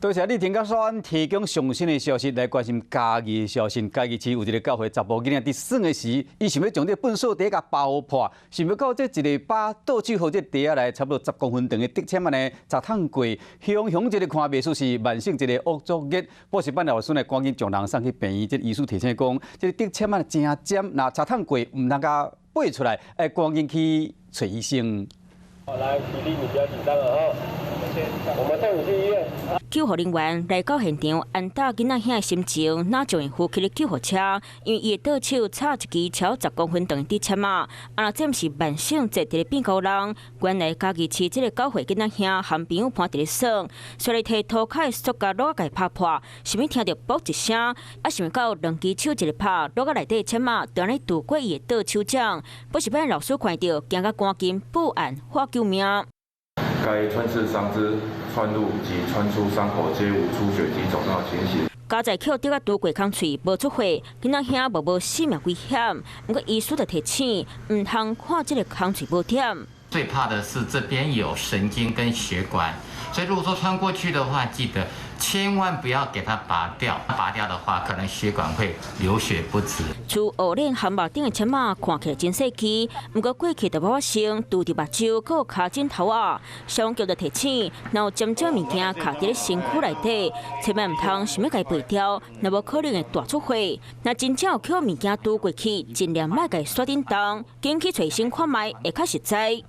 多谢你田甲山提供上新的消息来关心嘉义的消息。嘉义市有一个教会查甫囡仔伫耍的时，伊想要将这粪扫地甲爆破，想要到这一个把倒手好这地下来，差不多10公分长的竹签呢，砸烫过，熊熊一个看袂出是慢性一个恶作剧。报时办老孙来赶紧将人送去病院，这医师提醒讲，这竹签啊真尖，那砸烫过唔通甲拔出来，要赶紧去找医生。好，来，比利，你不要紧张了哈。我们送你去医院。救护人员来到现场，安打囡仔兄的心情，哪就用呼吸的救护车，因为伊的倒手插一支超10公分长的竹签啊！啊，这毋是慢性坐伫咧变高人，原来家己饲这个教会囡仔兄和朋友伴伫咧耍，所以摕涂骹的塑胶螺甲伊拍破，想要听到啵一声，啊，想要到两只手一个拍，螺仔内底的签啊，就安尼渡过伊的倒手掌，不是被老师看到，惊甲赶紧报案获救命。该穿刺伤之穿入及穿出伤口皆无出血及肿胀情形。家在扣掉个拄过空喙无出血，囡仔兄无性命危险。不过医师就提醒，唔通看这个空喙无点。最怕的是这边有神经跟血管，所以如果说穿过去的话，记得千万不要给它拔掉。拔掉的话，可能血管会流血不止。除黑脸和目顶的签啊，看起来真细枝，不过过去就无发生拄伫目睭，佮脚趾头啊。消防局就提醒，若有尖尖物件卡伫咧身躯内底，千万唔通想要甲伊拔掉，若无可能会大出血。若真正有捡物件拄过去，尽量莫甲伊刷叮当，紧去找医生看卖，会较实在。